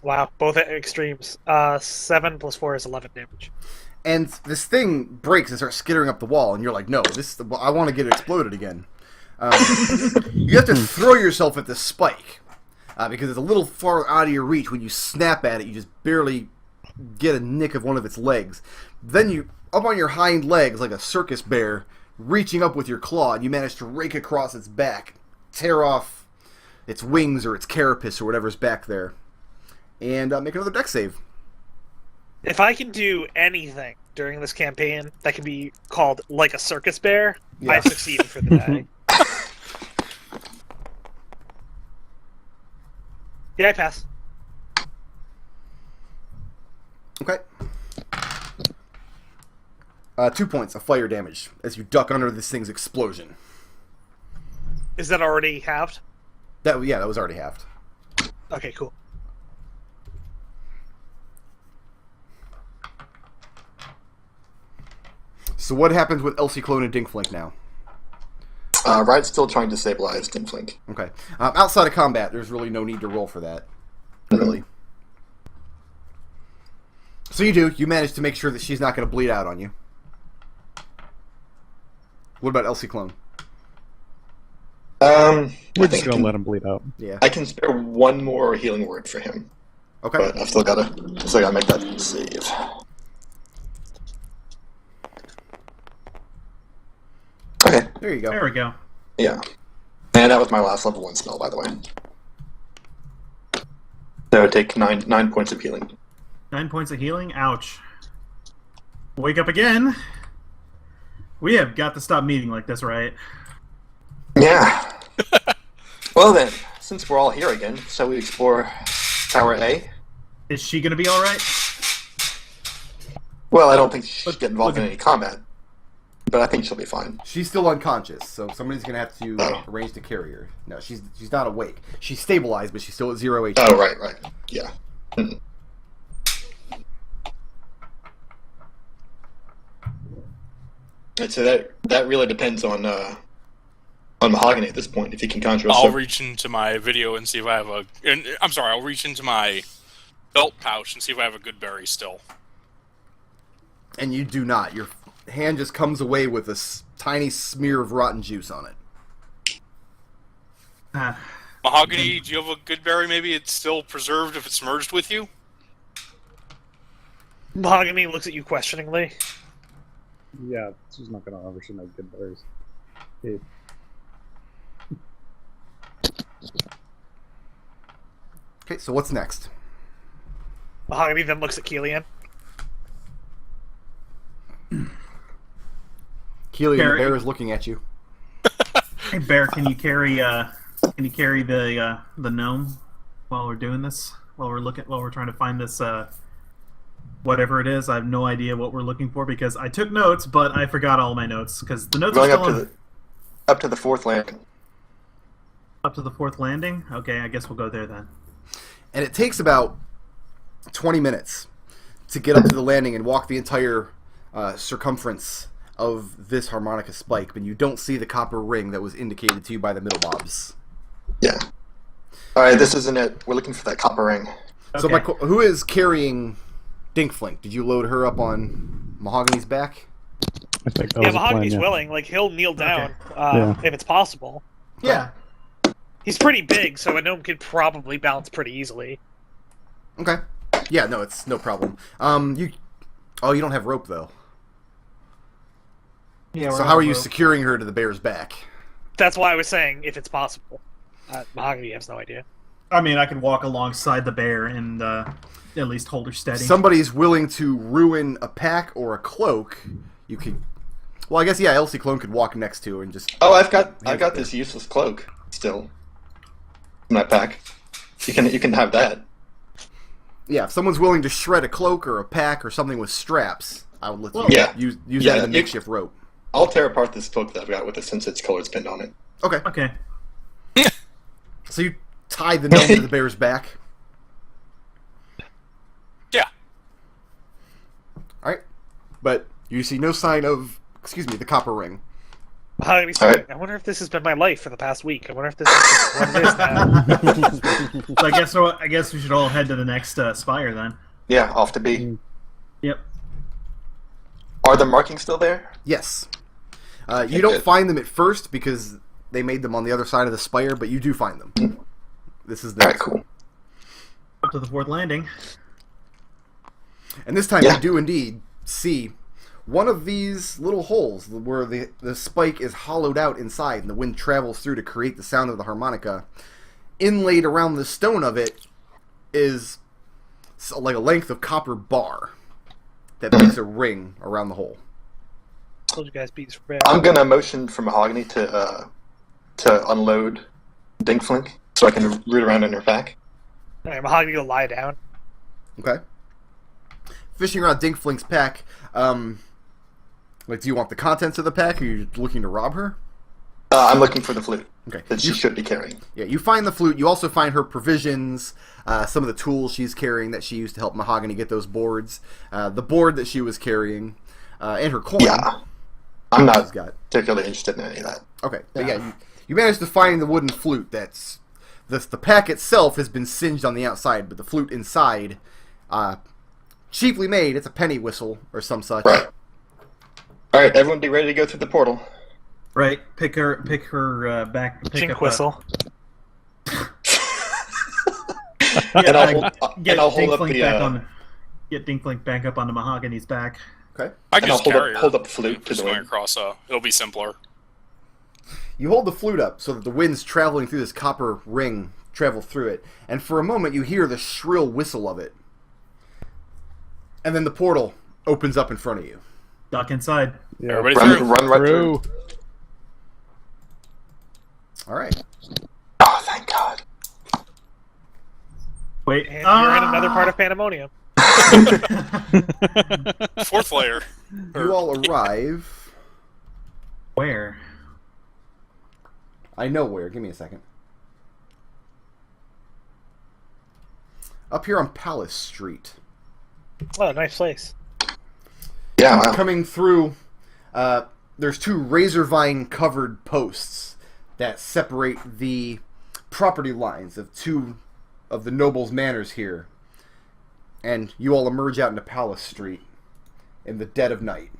Wow, both at extremes. 7 plus 4 is 11 damage. And this thing breaks and starts skittering up the wall, and you're like, no, I want to get it exploded again. You have to throw yourself at the spike, because it's a little far out of your reach. When you snap at it, you just barely get a nick of one of its legs. Then you, up on your hind legs like a circus bear, reaching up with your claw, and you manage to rake across its back, tear off its wings or its carapace or whatever's back there, and make another dex save. If I can do anything during this campaign that can be called like a circus bear, Yeah. I've succeeded for the day. Yeah, I pass. Okay. 2 points of fire damage as you duck under this thing's explosion. Is that already halved? That was already halved. Okay, cool. So what happens with Ciclon and Dinkflink now? Riot's still trying to stabilize Dimflink. Okay. Outside of combat, there's really no need to roll for that. Really. So you manage to make sure that she's not going to bleed out on you. What about Ciclon? We're just gonna let him bleed out. Yeah. I can spare one more healing word for him, Okay. but I've still gotta make that save. Okay. There you go. There we go. Yeah. And that was my last level 1 spell, by the way. That would take 9 points of healing. 9 points of healing. Ouch. Wake up again. We have got to stop meeting like this, right? Yeah. Well then, since we're all here again, shall we explore Tower A? Is she gonna be alright? Well, I don't think she should get involved in look- any combat, but I think she'll be fine. She's still unconscious, so somebody's going to have to arrange to carry her. No, she's not awake. She's stabilized, but she's still at 0 HP. Oh, right. Yeah. Mhm. And so that really depends on Mahogany at this point, if he can conjure us. I'll reach into my video and see if I have a... I'll reach into my belt pouch and see if I have a good berry still. And you do not. Your hand just comes away with a tiny smear of rotten juice on it. Mahogany, do you have a good berry? Maybe it's still preserved if it's merged with you? Mahogany looks at you questioningly. Yeah, she's not gonna obviously make good berries. Hey, Okay, so what's next? Mahogany then looks at Kelian. Kelian, the Carry. bear is looking at you. Hey Bear, can you carry the gnome while we're doing this? While we're trying to find this whatever it is. I have no idea what we're looking for because I took notes, but I forgot all my notes because the notes are Going still up to the 4th landing. up to the 4th landing. Okay, I guess we'll go there then. And it takes about 20 minutes to get up to the landing and walk the entire circumference of this harmonica spike, but you don't see the copper ring that was indicated to you by the middle mobs. Yeah. Alright, this isn't it. We're looking for that copper ring. So Okay. who is carrying Dinkflink? Did you load her up on Mahogany's back? I think that Yeah, was the plan, Mahogany's yeah. willing. Like, he'll kneel down Yeah. if it's possible. Yeah. He's pretty big, so a gnome could probably bounce pretty easily. Okay. Yeah, no, it's no problem. You don't have rope though. Yeah. So how are you securing her to the bear's back? That's why I was saying if it's possible. Mahogany has no idea. I mean, I can walk alongside the bear and at least hold her steady. Somebody's willing to ruin a pack or a cloak. You could. Well, I guess Ciclon could walk next to her and just. Oh, I've got this useless cloak still in my pack. You can have that. Yeah, if someone's willing to shred a cloak or a pack or something with straps, I would let you Yeah. use Yeah, that as a you- makeshift rope. I'll tear apart this cloak that I've got with it since its color's pinned on it. Okay. Okay. So you tie the gnome to the bear's back. Yeah. Alright. But you see no sign of, the copper ring. Mahogany's All right. I wonder if this has been my life for the past week. I wonder if this is what it is now. So I guess we should all head to the next spire then. Yeah, off to be. Yep. Are the markings still there? Yes. Okay, You don't good. find them at first because they made them on the other side of the spire, but you do find them. This is the Alright, cool. Up to the fourth landing. And this time Yeah. you do indeed see one of these little holes where the spike is hollowed out inside and the wind travels through to create the sound of the harmonica. Inlaid around the stone of it is like a length of copper bar that makes a ring around the hole. Told you guys beats for bad. I'm gonna motion for Mahogany to unload Dinkflink so I can root around in her pack. Alright, Mahogany will lie down. Okay. Fishing around Dinkflink's pack, like, do you want the contents of the pack, or are you looking to rob her? I'm looking for the flute Okay. that she should be carrying. Yeah, you find the flute. You also find her provisions, some of the tools she's carrying that she used to help Mahogany get those boards, the board that she was carrying, and her coin. Yeah. I'm She's not got. particularly interested in any of that. Okay, but yeah, you managed to find the wooden flute. That's the pack itself has been singed on the outside, but the flute inside, cheaply made. It's a penny whistle or some such. Right. Alright, everyone be ready to go through the portal. Right. Pick her back. Pick Chink up whistle. And I'll hold up Dinklink the, back on. Get Dinklink back up onto Mahogany's back. Okay. I can And I'll just carry hold her. up the flute to Just the going wind. across. It'll be simpler. You hold the flute up so that the winds traveling through this copper ring travel through it, and for a moment you hear the shrill whistle of it. And then the portal opens up in front of you. Duck inside. Yeah. Everybody Run, through. run right through. All right. Oh, thank God. Wait. And you're in another part of Pandemonium. Fourth layer. You all arrive. Where? I know where. Give me a second. Up here on Palace Street. Oh, nice place. Yeah, wow. Coming through, there's two razor vine covered posts that separate the property lines of two of the nobles' manors here. And you all emerge out into Palace Street in the dead of night.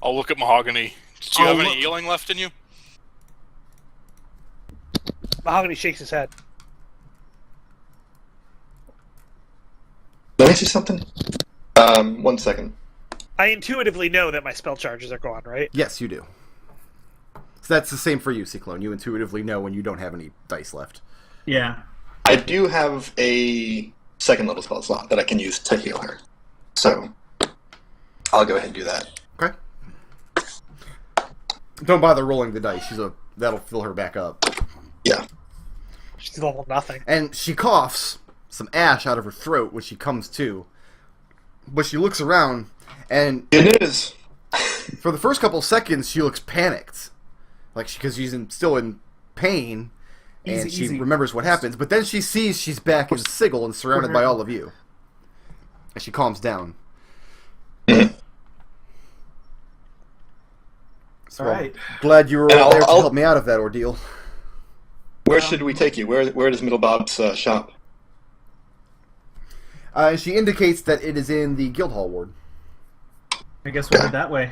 I'll look at Mahogany. Did you have any healing left in you? Mahogany shakes his head. Let me see something. 1 second. I intuitively know that my spell charges are gone, right? Yes, you do. So that's the same for you, Ciclon. You intuitively know when you don't have any dice left. Yeah. I do have a second level spell slot that I can use to heal her. So, I'll go ahead and do that. Okay. Don't bother rolling the dice. That'll fill her back up. Yeah. She's level nothing. And she coughs some ash out of her throat when she comes to. But she looks around, and Good news. for the first couple seconds, she looks panicked. Like, because she's still in pain, and Easy, she easy. remembers what happens. But then she sees she's back in Sigil and surrounded by all of you. And she calms down. So, All right. glad you were And all there to I'll- help me out of that ordeal. Where should we take you? Where does Middle Bob's shop? She indicates that it is in the Guildhall ward. I guess we'll head that way.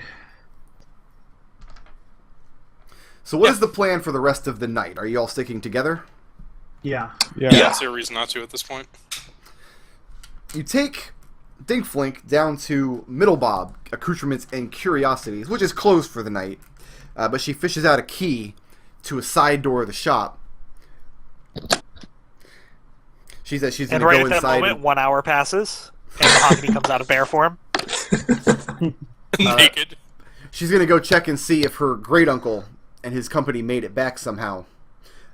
So what is the plan for the rest of the night? Are you all sticking together? Yeah. Yeah. I Yeah. don't see a reason not to at this point. You take Dinkflink down to Middlebob, Accoutrements and Curiosities, which is closed for the night, but she fishes out a key to a side door of the shop. She says she's going And to right go at that inside. moment, 1 hour passes, and Mahogany comes out of bear form. Naked. She's going to go check and see if her great uncle and his company made it back somehow.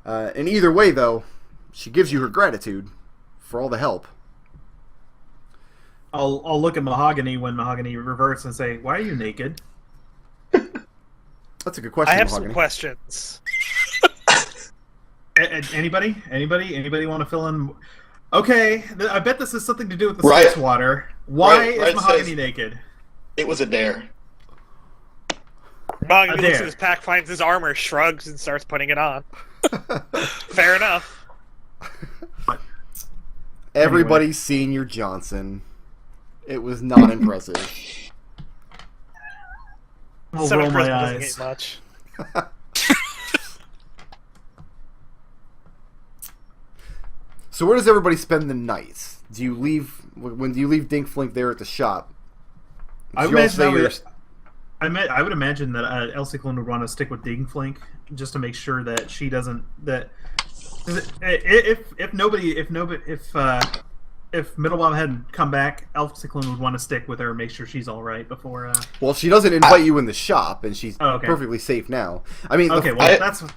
And either way, though, she gives you her gratitude for all the help. I'll look at Mahogany when Mahogany reverts and say, "Why are you naked?" That's a good question, I have Mahogany. some questions. Anybody want to fill in? Okay, I bet this has something to do with the Right. space water. Why Right, is right Mahogany says- naked? It was a dare. Mahogany looks there. at his pack, finds his armor, shrugs, and starts putting it on. Fair enough. Everybody's seen your Johnson. It was not impressive. I'll Seven roll my charisma doesn't eyes. get much. So where does everybody spend the night? Do you leave Dinkflink there at the shop? I Did would you all imagine say that you're- I would imagine that Ciclon would want to stick with Dingflink just to make sure that she doesn't if Middlebomb hadn't come back, Ciclon would want to stick with her and make sure she's all right before. Well, she doesn't invite you in the shop, and she's Oh, okay. perfectly safe now. I mean, Okay, the, well that's the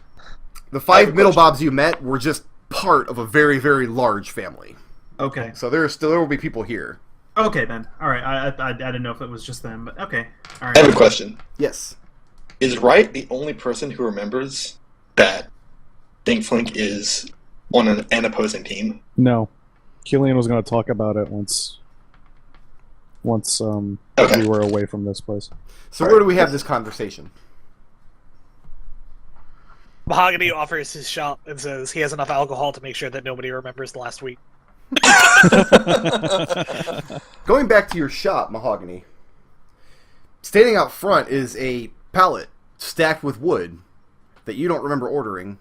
I 5 have a question. Middlebobs you met were just part of a very, very large family. okay. So there will be people here. Okay then. All right. I didn't know if it was just them, but okay. All I have a right. question. Yes. Is Riot the only person who remembers that Dinkflink is on an opposing team? No. Kelian was going to talk about it once Okay. we were away from this place. So where do we have this conversation? Mahogany offers his shop and says he has enough alcohol to make sure that nobody remembers last week. Going back to your shop, Mahogany. Standing out front is a pallet stacked with wood that you don't remember ordering.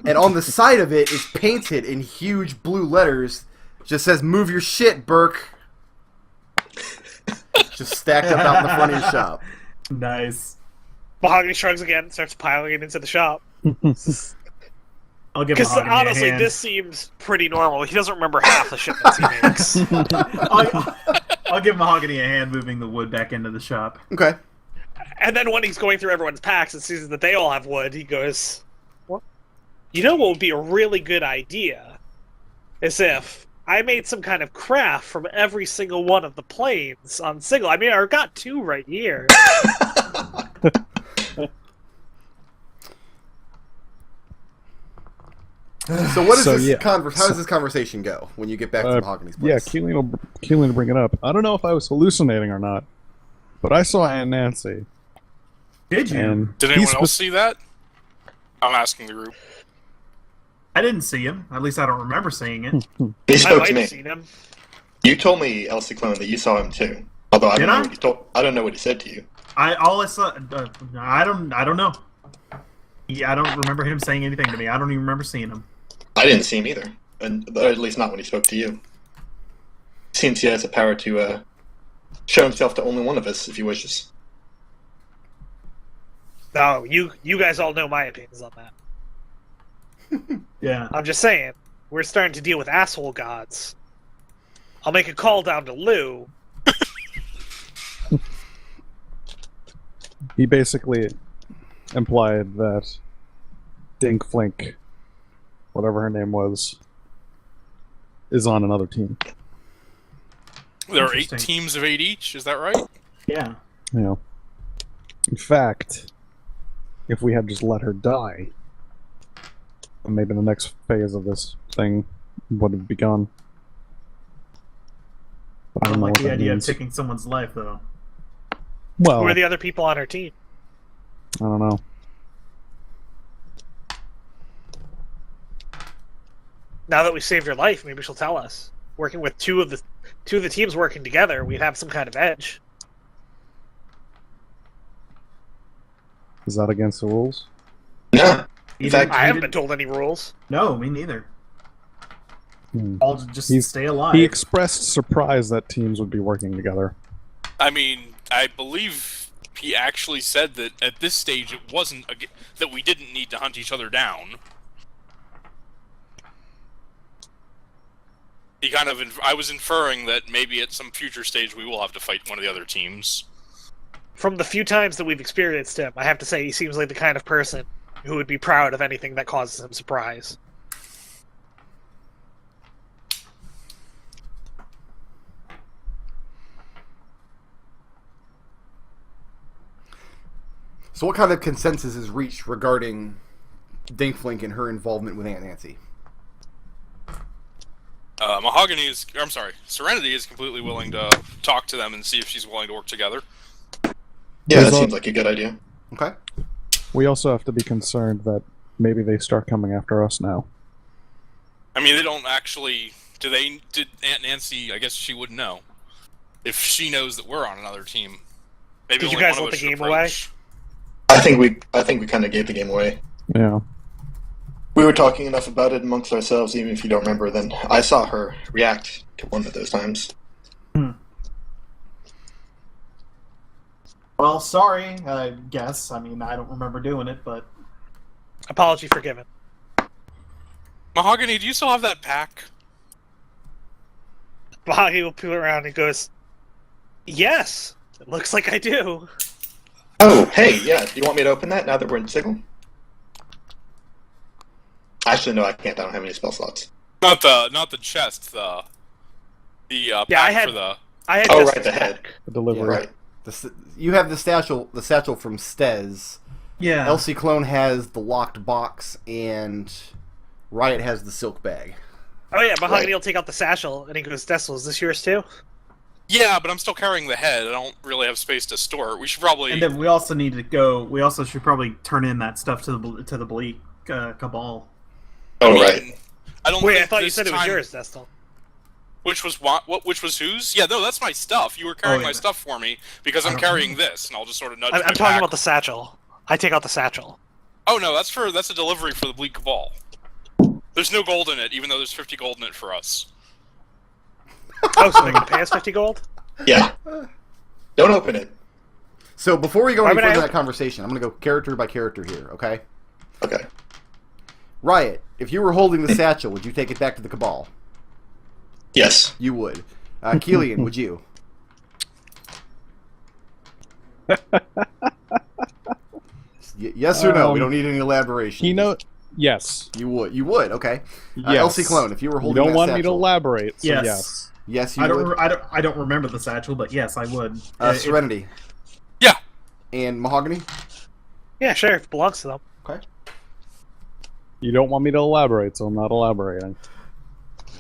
And on the side of it is painted in huge blue letters. Just says, "Move your shit, Burke." Just stacked up out in the front of your shop. Nice. Mahogany shrugs again and starts piling it into the shop. I'll give Because Mahogany honestly, a hand. this seems pretty normal. He doesn't remember half the shipments he makes. I'll give Mahogany a hand moving the wood back into the shop. Okay. And then when he's going through everyone's packs and sees that they all have wood, he goes, "What? You know what would be a really good idea? Is if I made some kind of craft from every single one of the planes on Sigil. I mean, I got 2 right here." So what is So, this yeah. how does this conversation go when you get back to Mahogany's Yeah, place? Kelian will bring it up. I don't know if I was hallucinating or not, but I saw Aunt Nancy. Did you? And Did he anyone else spec- see that? I'm asking the group. I didn't see him. At least I don't remember seeing it. He I spoke might to me. have seen him. You told me, El Ciclone, that you saw him too. Although I Did don't know I? what he told. I don't know what he said to you. All I saw. I don't know. Yeah, I don't remember him saying anything to me. I don't even remember seeing him. I didn't see him either, and or at least not when he spoke to you. Seems he has the power to show himself to only one of us if he wishes. No, you guys all know my opinions on that. Yeah. I'm just saying, we're starting to deal with asshole gods. I'll make a call down to Lou. He basically implied that Dinkflink, whatever her name was, is on another team. There are 8 Interesting. teams of 8 each, is that right? Yeah. You know. In fact, if we had just let her die, then maybe the next phase of this thing would have begun. But I don't know like what the that idea of means. taking someone's life, though. Well, Who are the other people on her team? I don't know. Now that we saved her life, maybe she'll tell us. Working with two of the teams working together, we'd have some kind of edge. Is that against the rules? No. He In fact, didn't- I he haven't been didn't- told any rules. No, me neither. Hmm. I'll just He's- stay alive. He expressed surprise that teams would be working together. I mean, I believe he actually said that at this stage it wasn't that we didn't need to hunt each other down. He kind of, I was inferring that maybe at some future stage we will have to fight one of the other teams. From the few times that we've experienced him, I have to say he seems like the kind of person who would be proud of anything that causes him surprise. So what kind of consensus is reached regarding Dinkflink and her involvement with Aunt Nancy? Serenity is completely willing to talk to them and see if she's willing to work together. Yeah, that There's seems like a good idea. Okay. We also have to be concerned that maybe they start coming after us now. I mean, they don't actually. Did Aunt Nancy? I guess she wouldn't know if she knows that we're on another team. Maybe Did you only guys one let of the us game should away? approach. I think we kind of gave the game away. Yeah. We were talking enough about it amongst ourselves, even if you don't remember. Then I saw her react to one of those times. Well, sorry, I guess. I mean, I don't remember doing it, but Apology forgiven. Mahogany, do you still have that pack? Mahogany will peel around and goes, "Yes, it looks like I do." Oh, hey, yeah. Do you want me to open that now that we're in Ciclon? Actually, no, I can't. I don't have any spell slots. Not the chest. The pack I had- for the. I had Oh, just right, the this head. back. The delivery. Right. You have the satchel from Stez. yeah. Ciclon has the locked box, and Riot has the silk bag. Oh yeah, Mahogany Right. will take out the satchel, and he goes, "Destil, is this yours too?" Yeah, but I'm still carrying the head. I don't really have space to store it. We should probably. And then we also need to go. We also should probably turn in that stuff to the Bleak Cabal. Oh, I mean, right. I don't Wait, think I thought you this said it was time- yours, Destil. Which was what? Which was whose? Yeah, no, that's my stuff. You were carrying yeah. my stuff for me because I I'm don't carrying this, and I'll just sort of nudge. I'm my talking pack. about the satchel. I take out the satchel. Oh no, that's a delivery for the Bleak Cabal. There's no gold in it, even though there's 50 gold in it for us. Oh, so they can pay us 50 gold? Yeah. Don't open it. So before we go Why any would further I- in that conversation, I'm going to go character by character here, okay? Okay. Riot, if you were holding the satchel, would you take it back to the Cabal? Yes. You would. Kelian, would you? Yes or no? We don't need any elaboration. Yes. You would. You would. Okay. Yes. Ciclon, if you were You holding don't that want me to satchel. elaborate, so Yes. yes. Yes, you I don't. would. I don't remember the satchel, but yes, I would. Serenity. Yeah. And Mahogany. Yeah, sure, if it belongs to them. Okay. You don't want me to elaborate, so I'm not elaborating.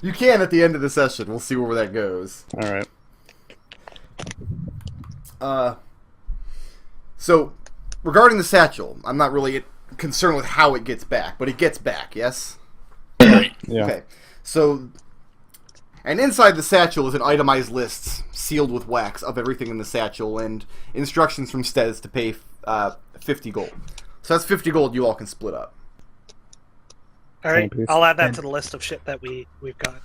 You can at the end of the session. We'll see where that goes. Alright. So, regarding the satchel, I'm not really concerned with how it gets back, but it gets back, yes? Right. Yeah. Okay. So, and inside the satchel is an itemized list sealed with wax of everything in the satchel and instructions from Stez to pay 50 gold. So that's 50 gold you all can split up. Alright, Piece. I'll add that And- to the list of shit that we've got.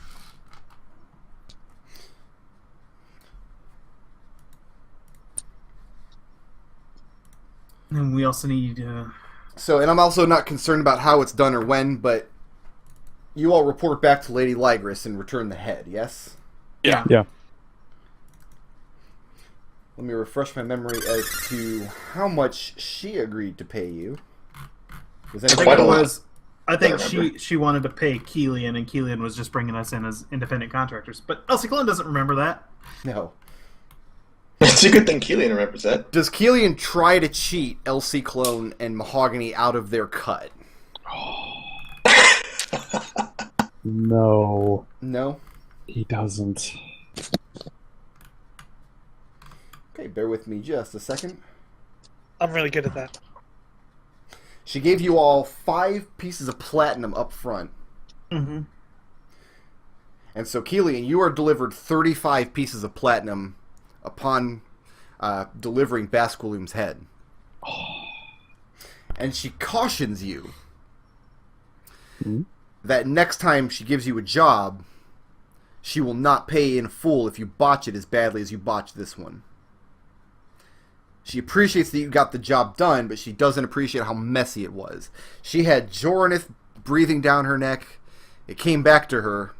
And we also need. So, and I'm also not concerned about how it's done or when, but you all report back to Lady Ligris and return the head, yes? Yeah. Yeah. Let me refresh my memory as to how much she agreed to pay you. Was I think Quite it a lot. was. I think I remember. she wanted to pay Kelian, and Kelian was just bringing us in as independent contractors. But Ciclon doesn't remember that. No. It's a good thing Kelian remembers that. Does Kelian try to cheat Ciclon and Mahogany out of their cut? No, No? he doesn't. Okay, bear with me just a second. I'm really good at that. She gave you all 5 pieces of platinum up front. Mm-hmm. And so, Kelian, you are delivered 35 pieces of platinum upon delivering Basculum's head. And she cautions you that next time she gives you a job, she will not pay in full if you botch it as badly as you botched this one. She appreciates that you got the job done, but she doesn't appreciate how messy it was. She had Joranith breathing down her neck. It came back to her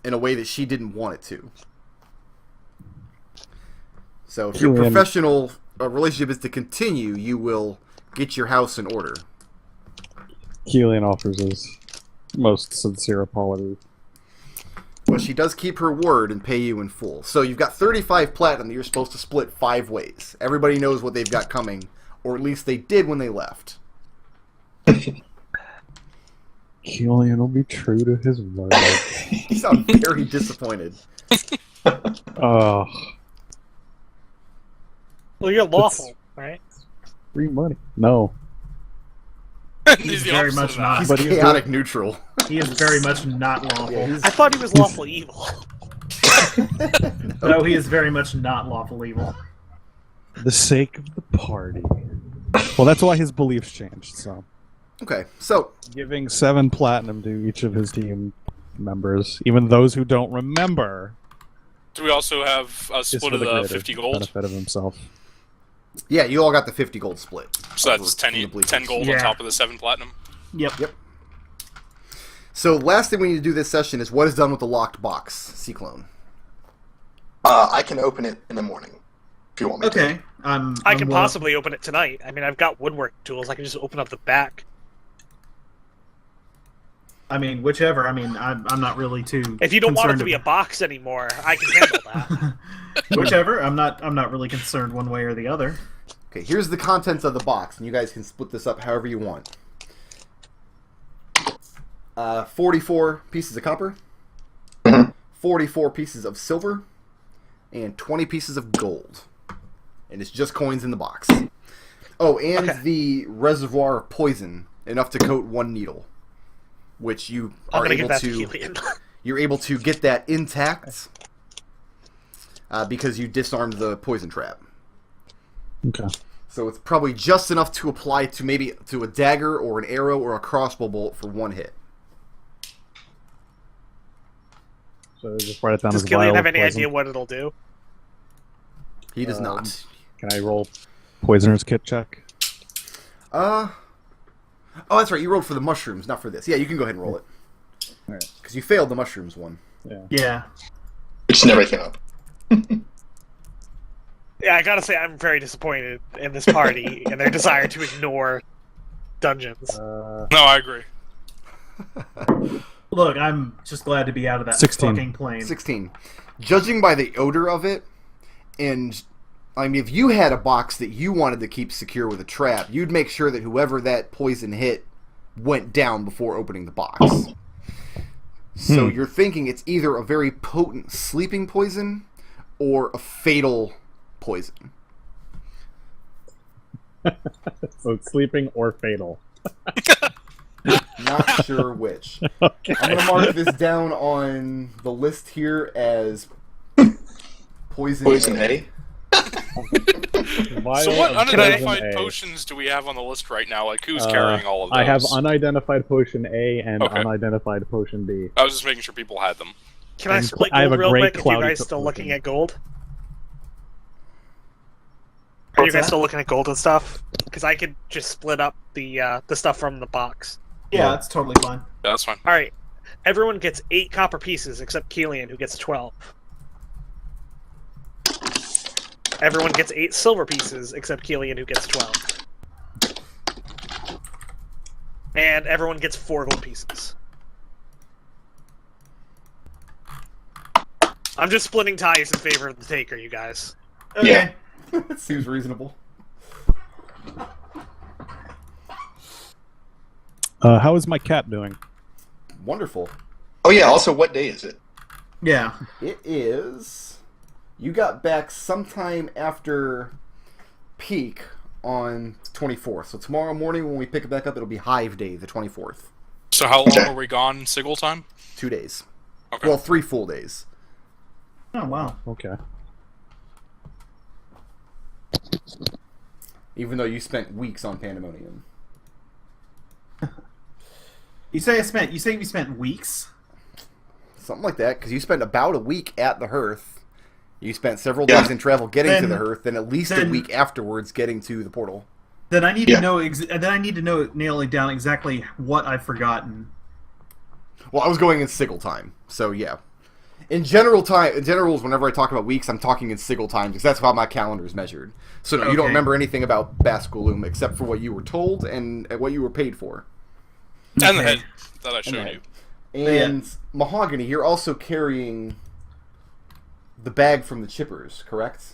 in a way that she didn't want it to. So if your Kelian. professional relationship is to continue, you will get your house in order. Kelian offers his most sincere apology. But she does keep her word and pay you in full. So you've got 35 platinum that you're supposed to split 5 ways. Everybody knows what they've got coming, or at least they did when they left. Kelian will be true to his word. You sound very disappointed. Oh, Well, you're lawful. right? Free money. No. He's the very opposite much of not. that. He's But chaotic neutral. He is very much not lawful. Yeah, he's- I thought he was lawful evil. No, he is very much not lawful evil. For the sake of the party. Well, that's why his beliefs changed, so. Okay, so Giving 7 platinum to each of his team members, even those who don't remember, Do we also have a is split for of the the greater 50 gold? benefit of himself. yeah, you all got the 50 gold split. So that's From the 10 bleachers. gold Yeah. on top of the 7 platinum. Yep. Yep. So last thing we need to do this session is what is done with the locked box, Ciclone. I can open it in the morning if you want me to. Okay. I I'm can willing- possibly open it tonight. I mean, I've got woodwork tools. I can just open up the back. I mean, whichever. I mean, I'm not really too. If you don't want it concerned to be a about- box anymore, I can handle that. Whichever. I'm not really concerned one way or the other. Okay, here's the contents of the box, and you guys can split this up however you want. 44 pieces of copper, 44 pieces of silver, and 20 pieces of gold. And it's just coins in the box. Oh, and Okay. the reservoir of poison, enough to coat 1 needle, which you I'm are gonna give able that to to. Kelian. You're able to get that intact because you disarmed the poison trap. Okay. So it's probably just enough to apply to maybe to a dagger or an arrow or a crossbow bolt for 1 hit. So just write it down Does as Kelian vial have of any poison. idea what it'll do? He does not. Can I roll poisoner's kit check? Oh, that's right. You rolled for the mushrooms, not for this. Yeah, you can go ahead and roll it. Alright. Because you failed the mushrooms one. Yeah. Yeah. Which never came up. Yeah, I gotta say, I'm very disappointed in this party and their desire to ignore dungeons. No, I agree. Look, I'm just glad to be out of that 16. fucking plane. 16. Judging by the odor of it, and I mean, if you had a box that you wanted to keep secure with a trap, you'd make sure that whoever that poison hit went down before opening the box. So you're thinking it's either a very potent sleeping poison or a fatal poison. So it's sleeping or fatal. Not sure which. Okay. I'm going to mark this down on the list here as poison. Poison A. Vial So what of unidentified poison A. potions do we have on the list right now? Like, who's carrying all of those? I have unidentified potion A and Okay. unidentified potion B. I was just making sure people had them. Can I and split I have gold a real great quick if you cloudy guys still token. looking at gold? Are you What's guys that? still looking at gold and stuff? Because I could just split up the stuff from the box. Yeah, that's totally fine. Yeah, that's fine. Alright, everyone gets 8 copper pieces except Kelian, who gets 12. Everyone gets 8 silver pieces except Kelian, who gets 12. And everyone gets 4 gold pieces. I'm just splitting ties in favor of the taker, you guys. Okay. Yeah. That seems reasonable. How is my cat doing? Wonderful. Oh yeah. Also, what day is it? Yeah. It is. You got back sometime after peak on the 24th. So tomorrow morning when we pick it back up, it'll be Hive Day, the 24th. So how long were we gone, Sigil time? 2 days. Okay. Well, 3 full days. Oh wow. Okay. Even though you spent weeks on Pandemonium. You say we spent weeks? Something like that, because you spent about a week at the Hearth. You spent several Yeah. days in travel getting to Then- the Hearth, then at least a then- week afterwards getting to the portal. Then I need Yeah. to know. Then I need to know nailing down exactly what I've forgotten. Well, I was going in sigil time, so yeah. In generals, whenever I talk about weeks, I'm talking in sigil time because that's how my calendar is measured. So no, you don't Okay. remember anything about Basculum except for what you were told and what you were paid for. And the Okay. head that I showed the you. head. And Mahogany, you're also carrying the bag from the chippers, correct?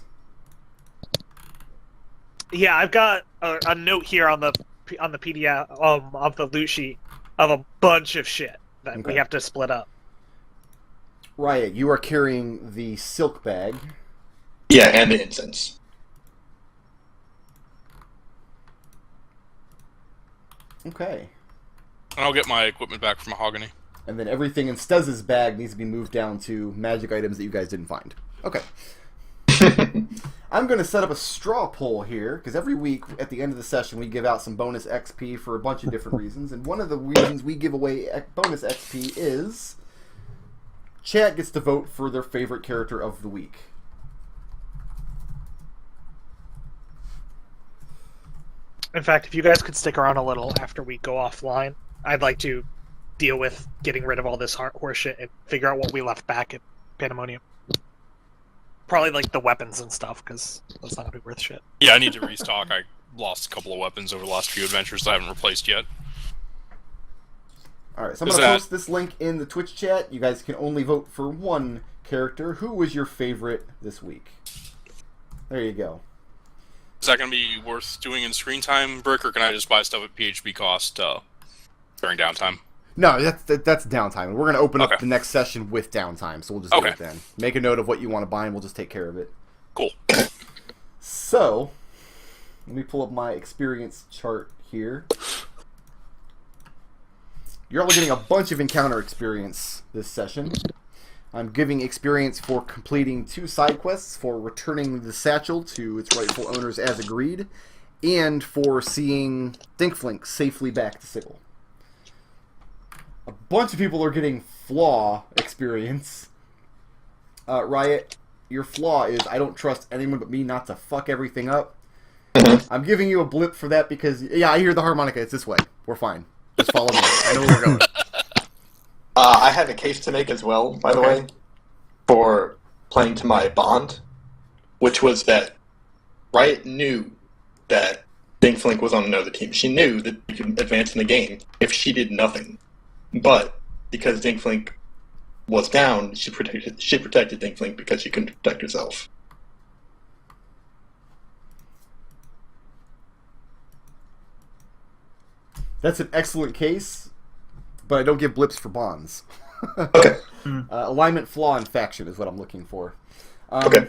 Yeah, I've got a note here on the PDF of the loot sheet of a bunch of shit that Okay. we have to split up. Riot, you are carrying the silk bag. Yeah, and the incense. Okay. And I'll get my equipment back from Mahogany. And then everything in Stez's bag needs to be moved down to magic items that you guys didn't find. Okay. I'm going to set up a straw poll here, because every week at the end of the session we give out some bonus XP for a bunch of different reasons. And one of the reasons we give away bonus XP is chat gets to vote for their favorite character of the week. In fact, if you guys could stick around a little after we go offline, I'd like to deal with getting rid of all this horse shit and figure out what we left back at Pandemonium. Probably like the weapons and stuff, because that's not gonna be worth shit. Yeah, I need to restock. I lost a couple of weapons over the last few adventures that I haven't replaced yet. Alright, so I'm going to post this link in the Twitch chat. You guys can only vote for one character. Who was your favorite this week? There you go. Is that going to be worth doing in screen time, Brick, or can I just buy stuff at PHB cost during downtime? No, that's downtime. We're going to open up the next session with downtime, so we'll just do it then. Make a note of what you want to buy, and we'll just take care of it. Cool. So, let me pull up my experience chart here. You're all getting a bunch of encounter experience this session. I'm giving experience for completing 2 side quests, for returning the satchel to its rightful owners as agreed, and for seeing Dinkflink safely back to Ciclon. A bunch of people are getting flaw experience. Riot, your flaw is I don't trust anyone but me not to fuck everything up. I'm giving you a blip for that because, yeah, I hear the harmonica. It's this way. We're fine. Just follow me. I know where we're going. I have a case to make as well, by the way, for playing to my bond, which was that Riot knew that Dinkflink was on another team. She knew that we could advance in the game if she did nothing. But because Dinkflink was down, she protected Dinkflink because she couldn't protect herself. That's an excellent case, but I don't give blips for bonds. Okay. Alignment, flaw, and faction is what I'm looking for. Okay.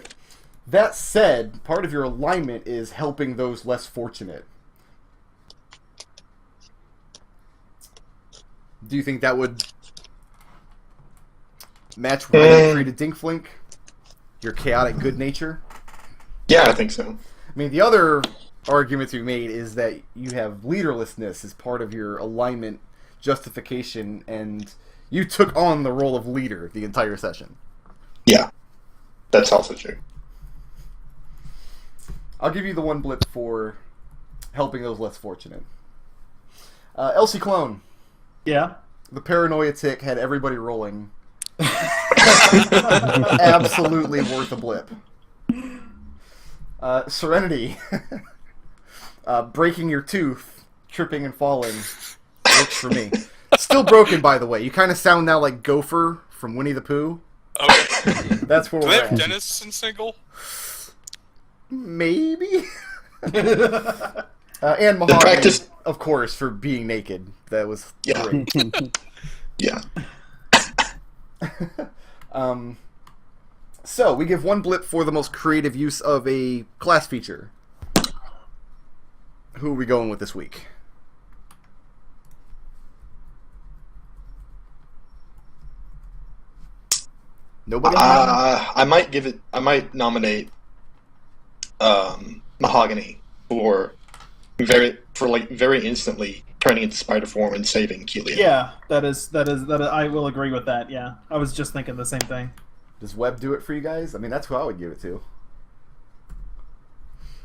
That said, part of your alignment is helping those less fortunate. Do you think that would match why you created Dinkflink? Your chaotic good nature? Yeah, I think so. I mean, the other argument to be made is that you have leaderlessness as part of your alignment justification, and you took on the role of leader the entire session. Yeah, that's also true. I'll give you the one blip for helping those less fortunate. Elsie Clone. Yeah. The paranoia tick had everybody rolling. Absolutely worth a blip. Serenity. Breaking your tooth, tripping and falling. Works for me. Still broken, by the way. You kind of sound now like Gopher from Winnie the Pooh. Okay. That's where Do we're they have at. Dennis in single? Maybe. And Mahogany, of course, for being naked. That was great. Yeah. So, we give one blip for the most creative use of a class feature. Who are we going with this week? Nobody? I might nominate Mahogany for very instantly turning into spider form and saving Kelian. Yeah, that is. I will agree with that. Yeah, I was just thinking the same thing. Does Webb do it for you guys? I mean, that's who I would give it to.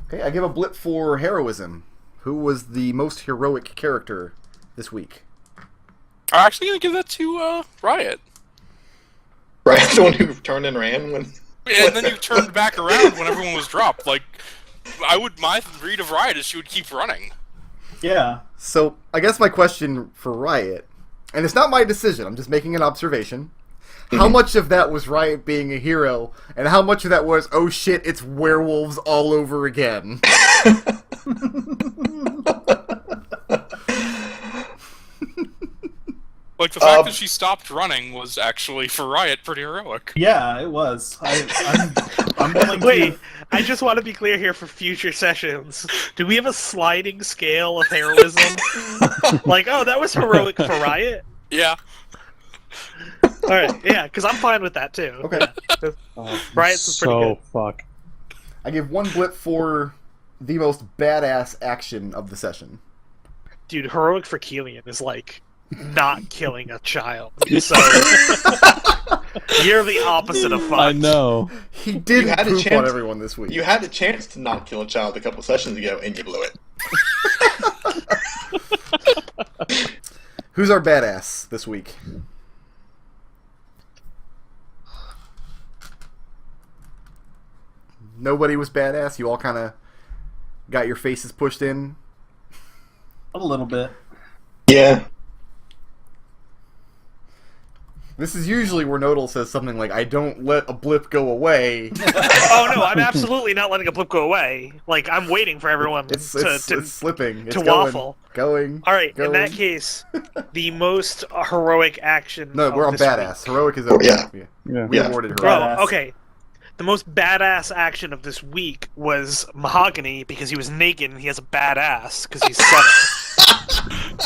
Okay, I give a blip for heroism. Who was the most heroic character this week? I'm actually going to give that to Riot. Right, the one who turned and ran when. Yeah, and then you turned back around when everyone was dropped. Like, my read of Riot is she would keep running. Yeah. So, I guess my question for Riot, and it's not my decision, I'm just making an observation. How much of that was Riot being a hero, and how much of that was, oh shit, it's werewolves all over again? Like, the fact that she stopped running was actually, for Riot, pretty heroic. Yeah, it was. I'm willing Wait, to. I just want to be clear here for future sessions. Do we have a sliding scale of heroism? Like, oh, that was heroic for Riot? Yeah. Alright, yeah, because I'm fine with that too. Okay. Riot's is pretty good. Fuck. I give 1 blip for the most badass action of the session. Dude, heroic for Kelian is like not killing a child. So you're the opposite of fun. I know. He did You had a poop on chance- everyone this week. You had a chance to not kill a child a couple sessions ago, and you blew it. Who's our badass this week? Nobody was badass? You all kind of got your faces pushed in? A little bit. Yeah. This is usually where Nodal says something like, I don't let a blip go away. Oh no, I'm absolutely not letting a blip go away. Like, I'm waiting for everyone It's to slipping. It's to going, waffle. Going. Alright, in going. that case, the most heroic action No, we're on this badass. week. Heroic is over. Yeah. Yeah. We Yeah. awarded Bro, heroic. Badass. okay. The most badass action of this week was Mahogany because he was naked and he has a badass because he's 7.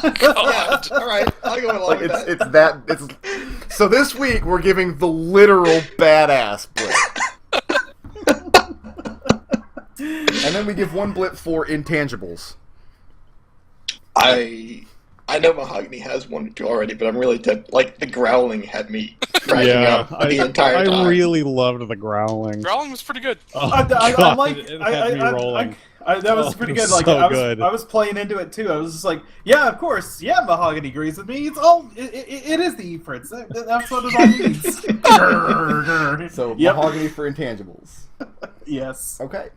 Yeah, alright, I'll go along Like with it's that. so this week we're giving the literal badass blip. And then we give 1 blip for intangibles. I know Mahogany has 1 or 2 already, but I'm really like the growling had me cracking up the entire time. I really loved the growling. Growling was pretty good. Oh, I God, like. it had me rolling. That was Oh, pretty it was good. Like so good. I was playing into it too. I was just like, yeah, of course, yeah, Mahogany agrees with me. It's all. It is the Efrits. That's what it all means. So Yep. Mahogany for intangibles. Yes. Okay.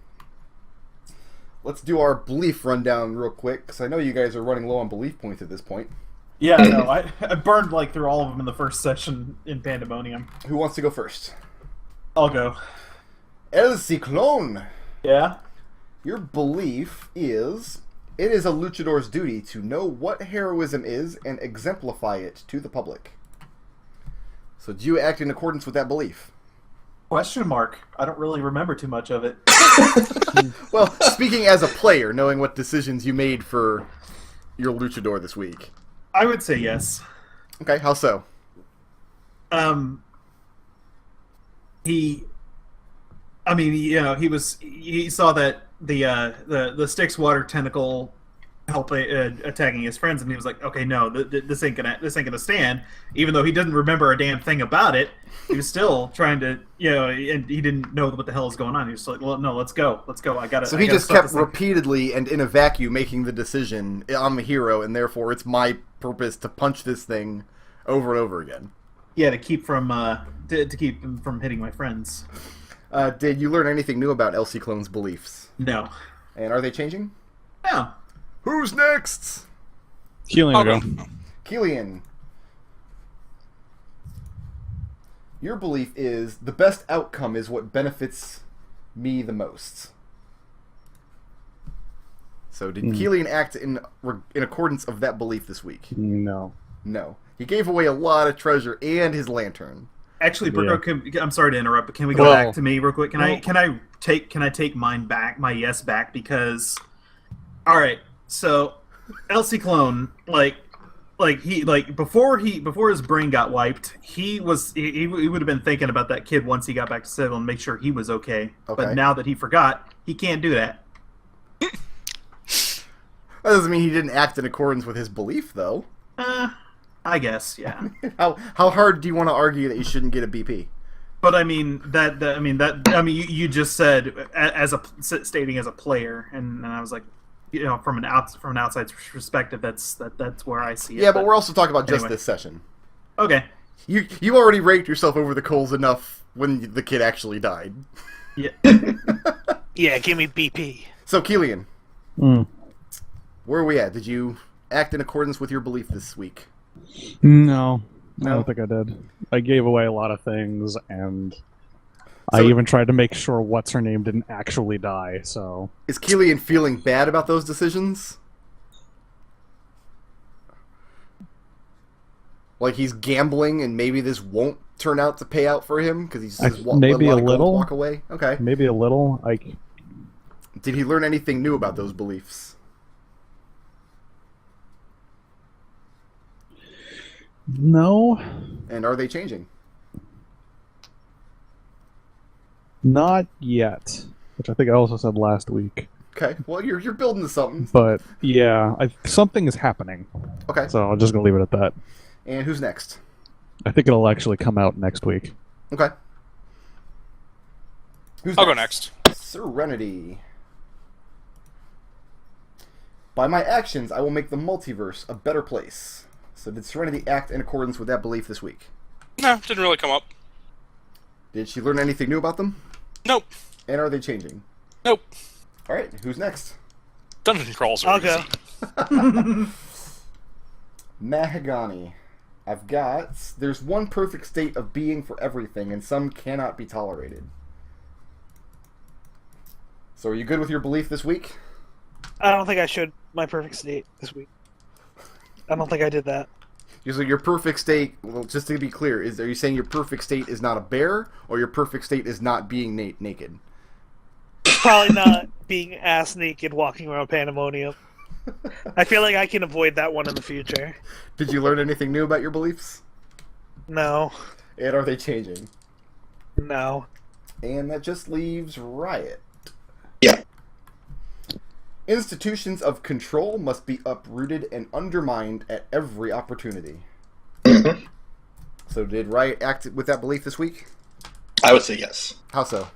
Let's do our belief rundown real quick, because I know you guys are running low on belief points at this point. Yeah. No, I burned like through all of them in the first session in Pandemonium. Who wants to go first? I'll go. El Ciclon. Yeah. Your belief is, it is a luchador's duty to know what heroism is and exemplify it to the public. So do you act in accordance with that belief? Question mark. I don't really remember too much of it. Well, speaking as a player, knowing what decisions you made for your luchador this week. I would say yes. Okay, how so? He saw that the Styx water tentacle help attacking his friends, and he was like, okay, no, this ain't gonna stand. Even though he didn't remember a damn thing about it, he was still trying to, and he didn't know what the hell is going on. He was like, well, no, let's go. I gotta. So I he gotta just stop kept this thing. repeatedly and in a vacuum making the decision, I'm a hero, and therefore it's my purpose to punch this thing over and over again. Yeah, to keep from to keep him from hitting my friends. Did you learn anything new about El Ciclon's beliefs? No. And are they changing? No. Who's next? Healing I'll go. go. Kelian. Your belief is the best outcome is what benefits me the most. So did Kelian act in accordance of that belief this week? No. No. He gave away a lot of treasure and his lantern. Actually, Yeah. Burko, I'm sorry to interrupt, but can we go Well- back to me real quick? Can I take mine back, my yes back? Because, all right, so El Ciclon, before his brain got wiped, he would have been thinking about that kid once he got back to Ciclon and make sure he was okay. Okay. But now that he forgot, he can't do that. That doesn't mean he didn't act in accordance with his belief, though. I guess, yeah. How hard do you want to argue that you shouldn't get a BP? But I mean you just said stating as a player, and I was like, from an outside perspective, that's where I see it. Yeah, but we're also talking about just anyway. this session. Okay. You already raked yourself over the coals enough when the kid actually died. Yeah. Yeah, give me BP. So, Kelian, Mm. where are we at? Did you act in accordance with your belief this week? No. I No? don't think I did. I gave away a lot of things, and I So- even tried to make sure what's-her-name didn't actually die, so... Is Kelian feeling bad about those decisions? Like he's gambling, and maybe this won't turn out to pay out for him because he's maybe a little. walk away. Okay. Maybe a little. Did he learn anything new about those beliefs? No. And are they changing? Not yet. Which I think I also said last week. Okay. Well, you're building to something. But yeah, something is happening. Okay. So I'm just gonna leave it at that. And who's next? I think it'll actually come out next week. Okay. Who's I'll go next. Serenity. By my actions, I will make the multiverse a better place. So did Serenity act in accordance with that belief this week? No, didn't really come up. Did she learn anything new about them? Nope. And are they changing? Nope. All right, who's next? Dungeon crawls are I'll go. easy. Mahogany. I've got... There's one perfect state of being for everything, and some cannot be tolerated. So are you good with your belief this week? I don't think I should my perfect state this week. I don't think I did that. So your perfect state, well, just to be clear, are you saying your perfect state is not a bear, or your perfect state is not being naked? Probably not being ass naked walking around Pandemonium. I feel like I can avoid that one in the future. Did you learn anything new about your beliefs? No. And are they changing? No. And that just leaves Riot. Yeah. Institutions of control must be uprooted and undermined at every opportunity. Mhm. So did Riot act with that belief this week? I would say yes. How so?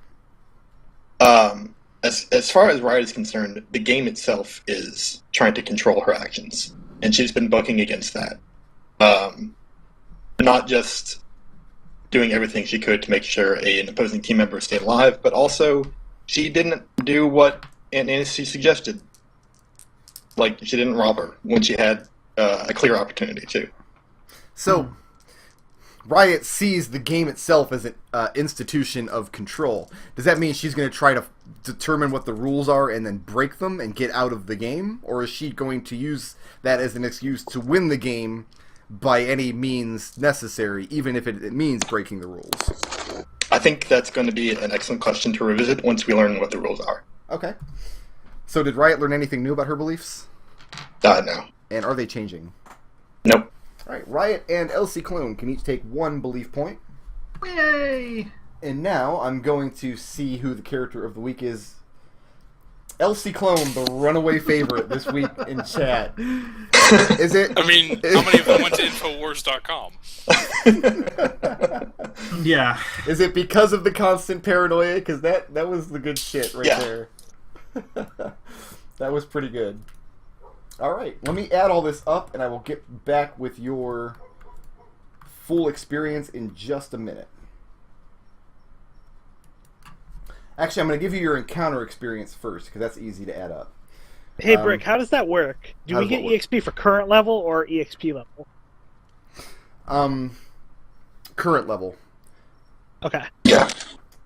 As far as Riot is concerned, the game itself is trying to control her actions, and she's been bucking against that. Not just doing everything she could to make sure an opposing team member stayed alive, but also she didn't do what Nancy suggested. Like, she didn't rob her when she had a clear opportunity to. So, Riot sees the game itself as an institution of control. Does that mean she's going to try to determine what the rules are and then break them and get out of the game? Or is she going to use that as an excuse to win the game by any means necessary, even if it means breaking the rules? I think that's going to be an excellent question to revisit once we learn what the rules are. Okay. So did Riot learn anything new about her beliefs? No. And are they changing? Nope. Alright, Riot and Ciclon can each take 1 belief point. Yay! And now I'm going to see who the character of the week is. Ciclon, the runaway favorite this week in chat. Is it? I mean, how many of them went to Infowars.com? Yeah. Is it because of the constant paranoia? Because that was the good shit right Yeah. there. That was pretty good. Alright, let me add all this up and I will get back with your full experience in just a minute. Actually, I'm going to give you your encounter experience first, because that's easy to add up. Hey, Brick, how does that work? Do how we does get what work? EXP for current level or EXP level? Current level. Okay. Yeah.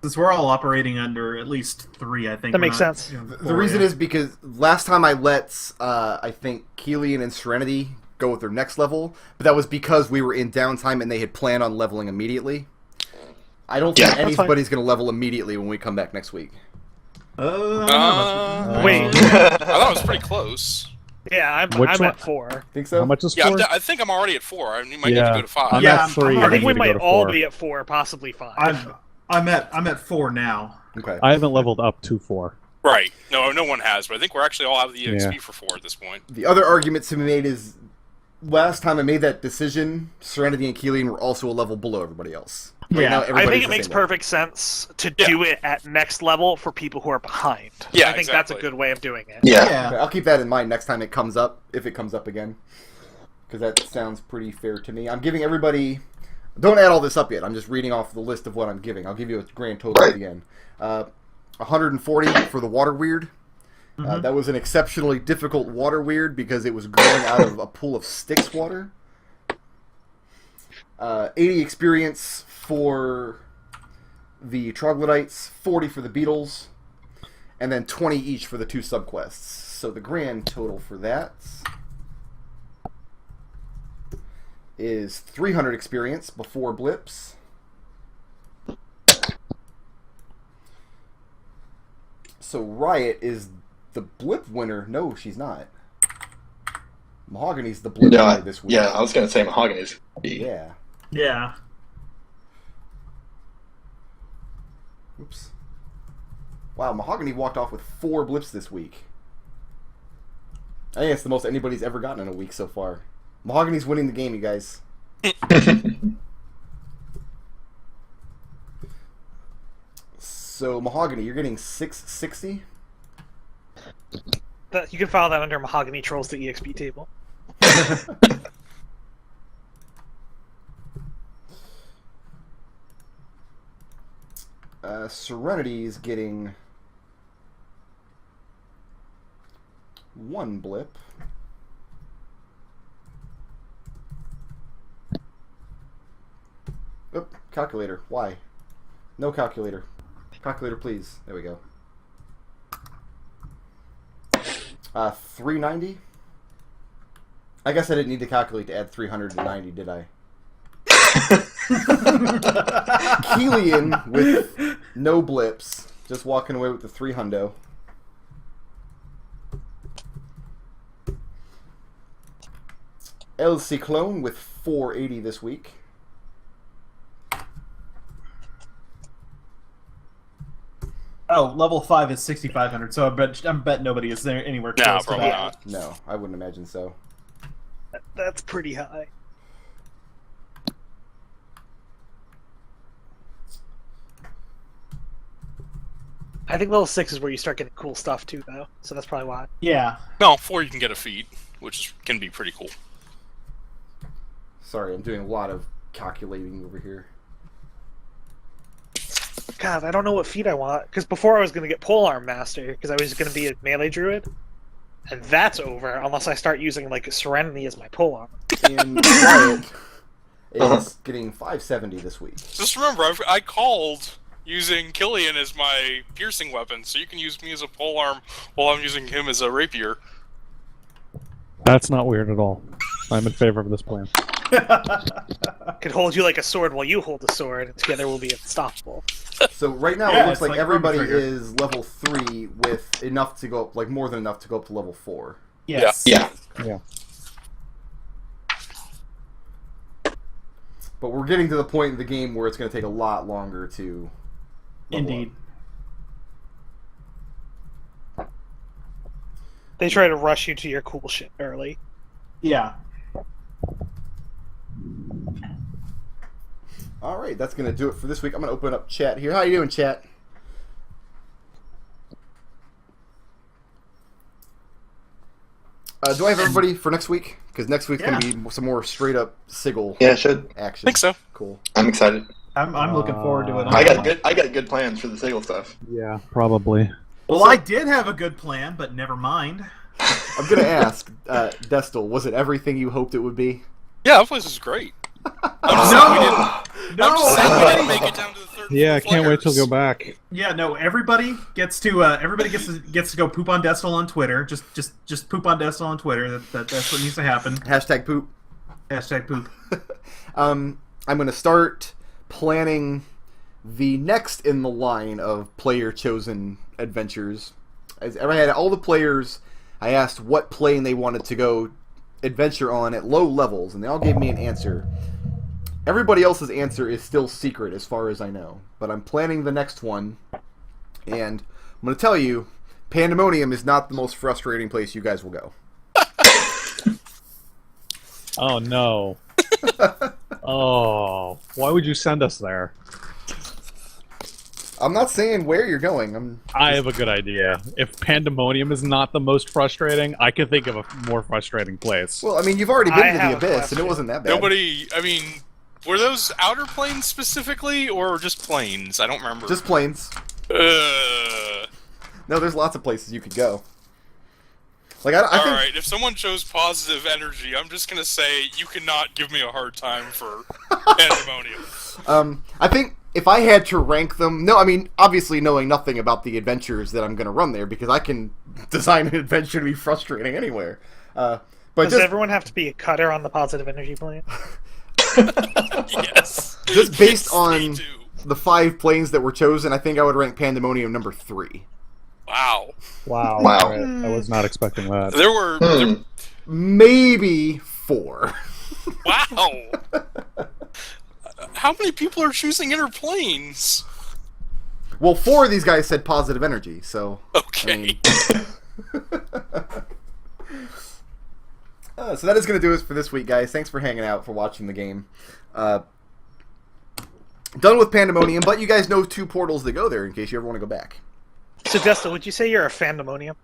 Since we're all operating under at least 3, I think. That we're makes not, sense. you know, The reason is because last time I let, I think, Kelian and Serenity go with their next level, but that was because we were in downtime and they had planned on leveling immediately. I don't think Yeah, that's anybody's going to level immediately when we come back next week. Wait. I thought it was pretty close. Yeah, I'm Which at one? 4. Think so? How much is Yeah, 4? I think I'm already at 4. I might need Yeah. to go to 5. I'm Yeah, at 3. I'm I think need we to might go to all 4. be at 4, possibly 5. I'm at 4 now. Okay. I haven't leveled up to 4. Right. No one has, but I think we're actually all have the EXP Yeah. for 4 at this point. The other argument to be made is, last time I made that decision, Serenity and Kelian were also a level below everybody else. Right Yeah. now, I everybody's think it the makes same level. perfect sense to Yeah. do it at next level for people who are behind. Yeah, I think that's a exactly. good way of doing it. Yeah. Okay, I'll keep that in mind next time it comes up, if it comes up again. Because that sounds pretty fair to me. I'm giving everybody... Don't add all this up yet. I'm just reading off the list of what I'm giving. I'll give you a grand total at the end. 140 for the water weird. That was an exceptionally difficult water weird because it was growing out of a pool of Styx water. 80 experience for the troglodytes, 40 for the beetles, and then 20 each for the 2 subquests. So the grand total for that is 300 experience before blips. So Riot is the blip winner. No, she's not. Mahogany's the blip winner this week. Yeah, I was going to say Mahogany's. Yeah. Yeah. Oops. Wow, Mahogany walked off with 4 blips this week. I think it's the most anybody's ever gotten in a week so far. Mahogany's winning the game, you guys. So, Mahogany, you're getting 660? You can file that under Mahogany Trolls the EXP table. Serenity is getting 1 blip. Oop, calculator. Why? No calculator. Calculator, please. There we go. 390? I guess I didn't need to calculate to add 300 to 90, did I? Kelian with no blips, just walking away with the 300. Ciclon with 480 this week. Oh, level 5 is 6,500. So I bet nobody is there anywhere close No, to probably that. not. No, I wouldn't imagine so. That's pretty high. I think level 6 is where you start getting cool stuff too, though. So that's probably why. Yeah. No, 4 you can get a feat, which can be pretty cool. Sorry, I'm doing a lot of calculating over here. God, I don't know what feat I want. Because before I was going to get Polearm Master, because I was going to be a melee druid. And that's over, unless I start using, like, Serenity as my polearm. And Riot is getting 570 this week. Just remember, I called using Kelian as my piercing weapon, so you can use me as a polearm while I'm using him as a rapier. That's not weird at all. I'm in favor of this plan. Could hold you like a sword while you hold a sword, and together we'll be unstoppable. So right now Yeah, it looks it's like like everybody Chrono Trigger. is level 3 with enough to go up, like more than enough to go up to level 4. Yes. Yeah. Yeah. But we're getting to the point in the game where it's going to take a lot longer to level Indeed. up. They try to rush you to your cool shit early. Yeah. All right, that's going to do it for this week. I'm going to open up chat here. How you doing, chat? Do I have everybody for next week? Because next week's going to be some more straight up Sigil Yeah, it should. action. Think so. Cool. I'm excited. I'm looking forward to it. I got good plans for the Sigil stuff. Yeah, probably. Well, I did have a good plan, but never mind. I'm going to ask, Destil, was it everything you hoped it would be? Yeah, that place is great. I'm just saying we didn't, I'm just saying we didn't make it down to the third Yeah, I four can't wait till flares. go back. Yeah, no. Everybody gets to go poop on Destil on Twitter. Just poop on Destil on Twitter. That's what needs to happen. Hashtag poop. Hashtag poop. I'm going to start planning the next in the line of player-chosen adventures. As I had all the players, I asked what plane they wanted to go adventure on at low levels, and they all gave me an answer. Everybody else's answer is still secret as far as I know, but I'm planning the next one, and I'm going to tell you, Pandemonium is not the most frustrating place you guys will go. Oh no. Oh, why would you send us there? I'm not saying where you're going. I have a good idea. If Pandemonium is not the most frustrating, I can think of a more frustrating place. Well, I mean, you've already been I to the have a Abyss, and question. it wasn't that bad. Nobody, I mean, were those outer planes specifically, or just planes? I don't remember. Just planes. No, there's lots of places you could go. Like I think. Alright, if someone chose positive energy, I'm just gonna say you cannot give me a hard time for Pandemonium. I think if I had to rank them, no, I mean, obviously knowing nothing about the adventures that I'm going to run there, because I can design an adventure to be frustrating anywhere. But But Does just, everyone have to be a cutter on the positive energy plan? Yes. just based Yes, on they do. the 5 planes that were chosen, I think I would rank Pandemonium number 3. Wow. Wow. Wow. Alright, I was not expecting that. There were. Hmm. Maybe 4. Wow. How many people are choosing inner planes? Well, 4 of these guys said positive energy, so... Okay. I mean... so that is going to do us for this week, guys. Thanks for hanging out, for watching the game. Done with Pandemonium, but you guys know 2 portals that go there in case you ever want to go back. So, Destil, would you say you're a fandemonium?